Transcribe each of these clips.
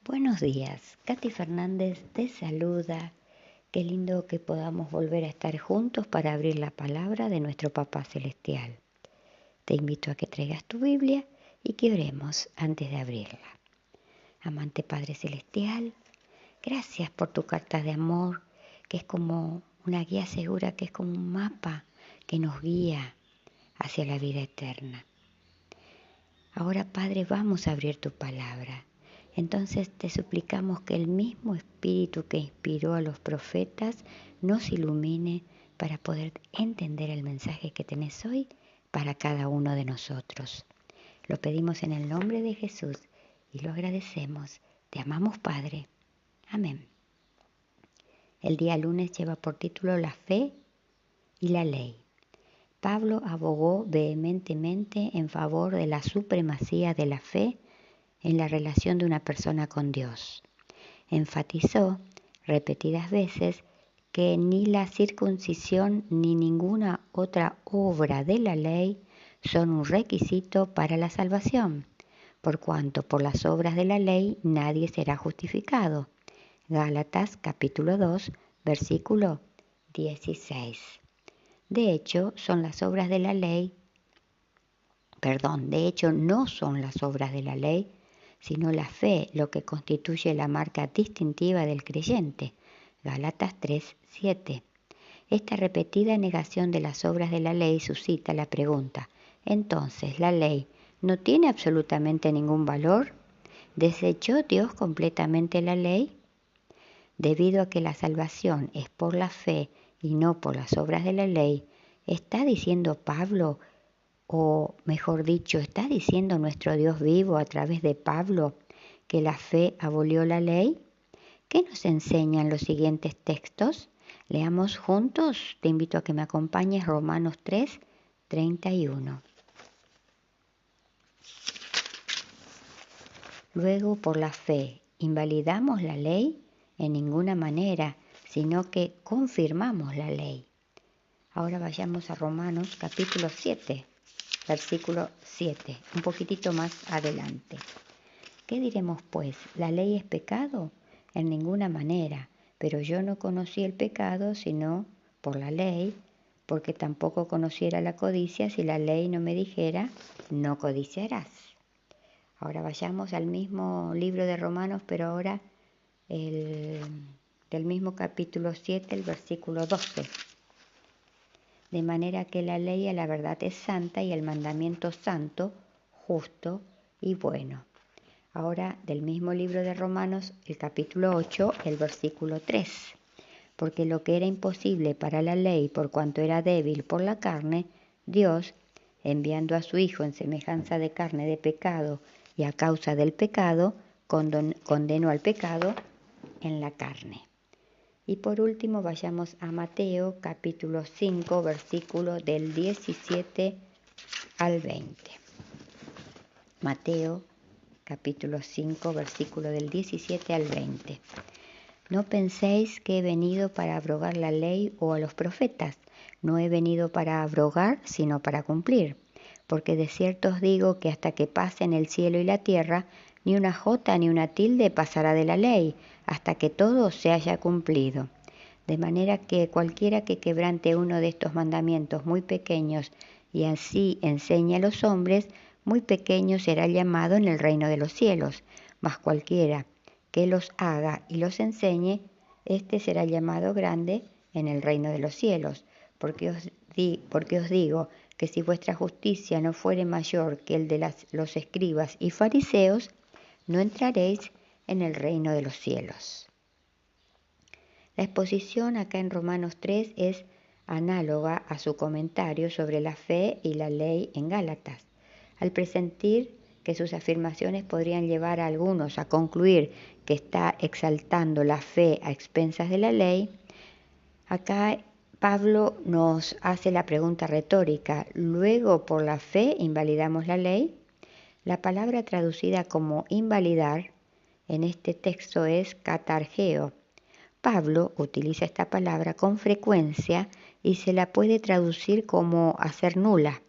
Buenos días, Katy Fernández te saluda. Qué lindo que podamos volver a estar juntos para abrir la palabra de nuestro Papá Celestial. Te invito a que traigas tu Biblia y que oremos antes de abrirla. Amante Padre Celestial, gracias por tu carta de amor, que es como una guía segura, que es como un mapa que nos guía hacia la vida eterna. Ahora, Padre, vamos a abrir tu palabra. Entonces te suplicamos que el mismo Espíritu que inspiró a los profetas nos ilumine para poder entender el mensaje que tenés hoy para cada uno de nosotros. Lo pedimos en el nombre de Jesús y lo agradecemos. Te amamos, Padre. Amén. El día lunes lleva por título La fe y la ley. Pablo abogó vehementemente en favor de la supremacía de la fe en la relación de una persona con Dios. Enfatizó repetidas veces que ni la circuncisión ni ninguna otra obra de la ley son un requisito para la salvación, por cuanto por las obras de la ley nadie será justificado. Gálatas capítulo 2, versículo 16. De hecho, no son las obras de la ley, sino la fe lo que constituye la marca distintiva del creyente. Gálatas 3:7. Esta repetida negación de las obras de la ley suscita la pregunta: entonces, ¿la ley no tiene absolutamente ningún valor? ¿Desechó Dios completamente la ley? Debido a que la salvación es por la fe y no por las obras de la ley, ¿está diciendo Pablo, o mejor dicho, está diciendo nuestro Dios vivo a través de Pablo, que la fe abolió la ley? ¿Qué nos enseñan los siguientes textos? Leamos juntos. Te invito a que me acompañes. Romanos 3, 31. Luego, por la fe, ¿invalidamos la ley? En ninguna manera, sino que confirmamos la ley. Ahora vayamos a Romanos capítulo 7, versículo 7, un poquitito más adelante. ¿Qué diremos pues? ¿La ley es pecado? En ninguna manera, pero yo no conocí el pecado sino por la ley, porque tampoco conociera la codicia si la ley no me dijera, no codiciarás. Ahora vayamos al mismo libro de Romanos, pero ahora del mismo capítulo 7, el versículo 12. De manera que la ley a la verdad es santa y el mandamiento santo, justo y bueno. Ahora del mismo libro de Romanos, el capítulo 8, el versículo 3. Porque lo que era imposible para la ley por cuanto era débil por la carne, Dios, enviando a su Hijo en semejanza de carne de pecado y a causa del pecado, condenó al pecado en la carne. Y por último vayamos a Mateo capítulo 5, versículo del 17 al 20. Mateo capítulo 5, versículo del 17 al 20. No penséis que he venido para abrogar la ley o a los profetas. No he venido para abrogar, sino para cumplir. Porque de cierto os digo que hasta que pasen el cielo y la tierra, ni una jota ni una tilde pasará de la ley, hasta que todo se haya cumplido. De manera que cualquiera que quebrante uno de estos mandamientos muy pequeños y así enseñe a los hombres, muy pequeño será llamado en el reino de los cielos. Mas cualquiera que los haga y los enseñe, éste será llamado grande en el reino de los cielos. Porque os digo que si vuestra justicia no fuere mayor que el de los escribas y fariseos, no entraréis en el reino de los cielos. La exposición acá en Romanos 3 es análoga a su comentario sobre la fe y la ley en Gálatas. Al presentir que sus afirmaciones podrían llevar a algunos a concluir que está exaltando la fe a expensas de la ley, acá Pablo nos hace la pregunta retórica: ¿luego por la fe invalidamos la ley? La palabra traducida como invalidar en este texto es katargeo. Pablo utiliza esta palabra con frecuencia y se la puede traducir como hacer nula,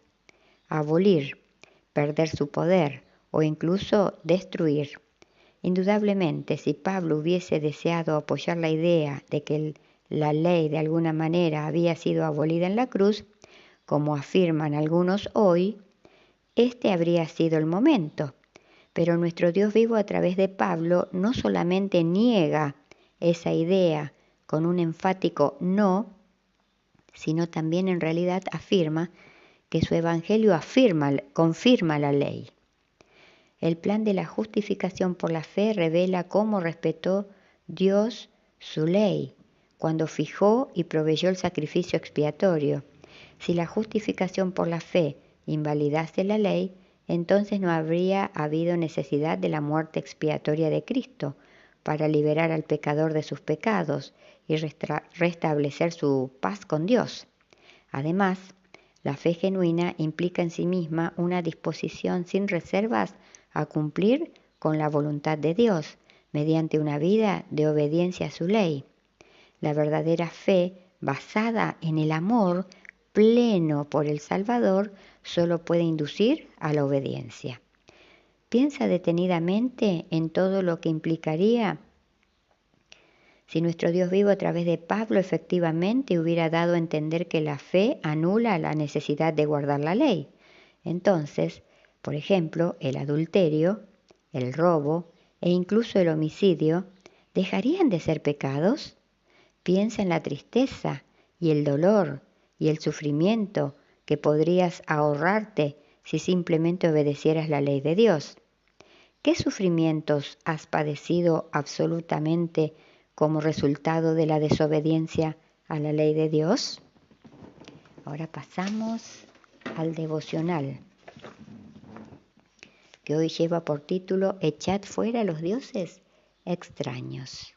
abolir, perder su poder o incluso destruir. Indudablemente, si Pablo hubiese deseado apoyar la idea de que la ley de alguna manera había sido abolida en la cruz, como afirman algunos hoy, este habría sido el momento. Pero nuestro Dios vivo a través de Pablo no solamente niega esa idea con un enfático no, sino también en realidad afirma que su evangelio confirma la ley. El plan de la justificación por la fe revela cómo respetó Dios su ley cuando fijó y proveyó el sacrificio expiatorio. Si la justificación por la fe invalidase la ley, entonces no habría habido necesidad de la muerte expiatoria de Cristo para liberar al pecador de sus pecados y restablecer su paz con Dios. Además, la fe genuina implica en sí misma una disposición sin reservas a cumplir con la voluntad de Dios mediante una vida de obediencia a su ley. La verdadera fe, basada en el amor pleno por el Salvador, solo puede inducir a la obediencia. Piensa detenidamente en todo lo que implicaría si nuestro Dios vivo a través de Pablo efectivamente hubiera dado a entender que la fe anula la necesidad de guardar la ley. Entonces, por ejemplo, el adulterio, el robo e incluso el homicidio dejarían de ser pecados. Piensa en la tristeza y el dolor y el sufrimiento que podrías ahorrarte si simplemente obedecieras la ley de Dios. ¿Qué sufrimientos has padecido absolutamente como resultado de la desobediencia a la ley de Dios? Ahora pasamos al devocional, que hoy lleva por título Echad fuera los dioses extraños.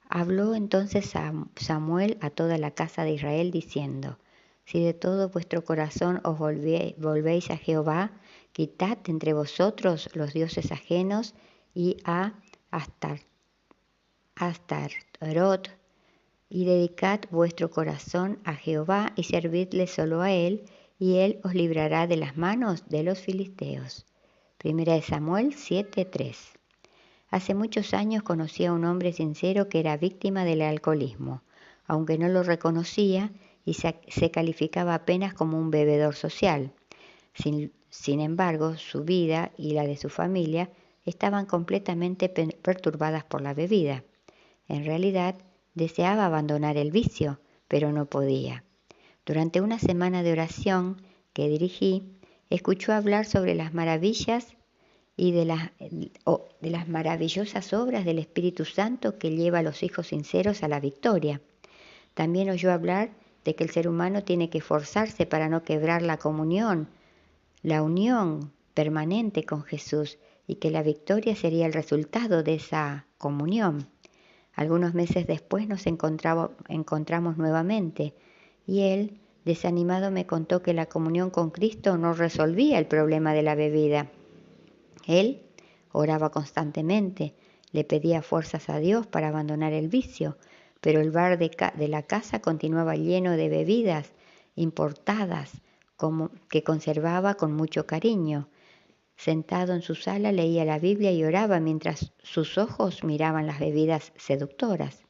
Habló entonces Samuel a toda la casa de Israel diciendo: Si de todo vuestro corazón os volvéis a Jehová, quitad de entre vosotros los dioses ajenos y a Astarot, y dedicad vuestro corazón a Jehová y servidle solo a él, y él os librará de las manos de los filisteos. 1 Samuel 7:3. Hace muchos años conocí a un hombre sincero que era víctima del alcoholismo, aunque no lo reconocía y se calificaba apenas como un bebedor social. Sin embargo, su vida y la de su familia estaban completamente perturbadas por la bebida. En realidad, deseaba abandonar el vicio, pero no podía. Durante una semana de oración que dirigí, escuchó hablar sobre las maravillas y de las maravillosas obras del Espíritu Santo que lleva a los hijos sinceros a la victoria. También oyó hablar de que el ser humano tiene que esforzarse para no quebrar la comunión, la unión permanente con Jesús, y que la victoria sería el resultado de esa comunión. Algunos meses después nos encontramos nuevamente y él, desanimado, me contó que la comunión con Cristo no resolvía el problema de la bebida. Él oraba constantemente, le pedía fuerzas a Dios para abandonar el vicio, pero el bar de la casa continuaba lleno de bebidas importadas que conservaba con mucho cariño. Sentado en su sala leía la Biblia y oraba mientras sus ojos miraban las bebidas seductoras.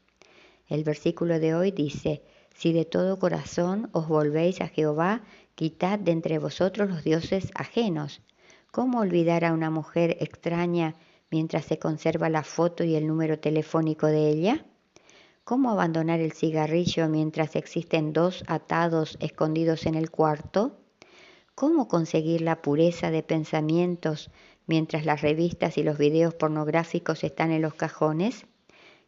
El versículo de hoy dice: Si de todo corazón os volvéis a Jehová, quitad de entre vosotros los dioses ajenos. ¿Cómo olvidar a una mujer extraña mientras se conserva la foto y el número telefónico de ella? ¿Cómo abandonar el cigarrillo mientras existen dos atados escondidos en el cuarto? ¿Cómo conseguir la pureza de pensamientos mientras las revistas y los videos pornográficos están en los cajones?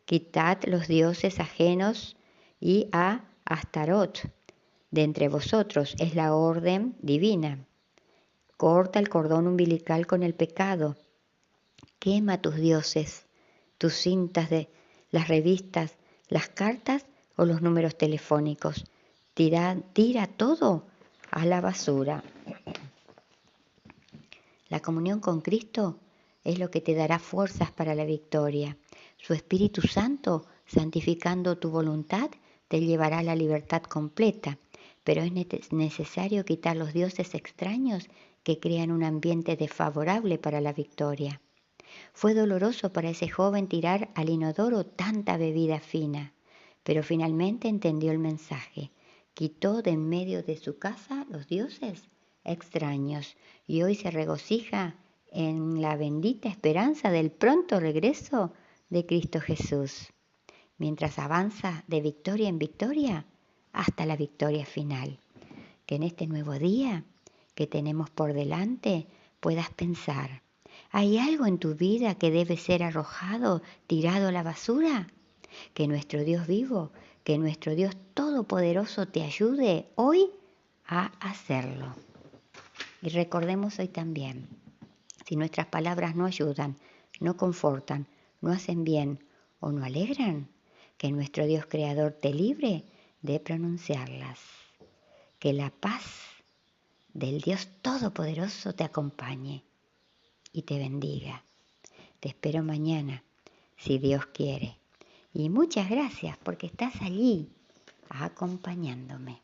Quitad los dioses ajenos y a Astarot de entre vosotros, es la orden divina. Corta el cordón umbilical con el pecado. Quema tus dioses, tus cintas de las revistas, las cartas o los números telefónicos. Tira todo a la basura. La comunión con Cristo es lo que te dará fuerzas para la victoria. Su Espíritu Santo, santificando tu voluntad, te llevará a la libertad completa. Pero es necesario quitar los dioses extraños que crean un ambiente desfavorable para la victoria. Fue doloroso para ese joven tirar al inodoro tanta bebida fina, pero finalmente entendió el mensaje. Quitó de en medio de su casa los dioses extraños y hoy se regocija en la bendita esperanza del pronto regreso de Cristo Jesús, mientras avanza de victoria en victoria hasta la victoria final. Que en este nuevo día que tenemos por delante puedas pensar, ¿hay algo en tu vida que debe ser arrojado, tirado a la basura? Que nuestro Dios vivo, que nuestro Dios todopoderoso te ayude hoy a hacerlo. Y recordemos hoy también, si nuestras palabras no ayudan, no confortan, no hacen bien o no alegran, que nuestro Dios creador te libre de pronunciarlas. Que la paz del Dios todopoderoso te acompañe y te bendiga. Te espero mañana, si Dios quiere. Y muchas gracias porque estás allí acompañándome.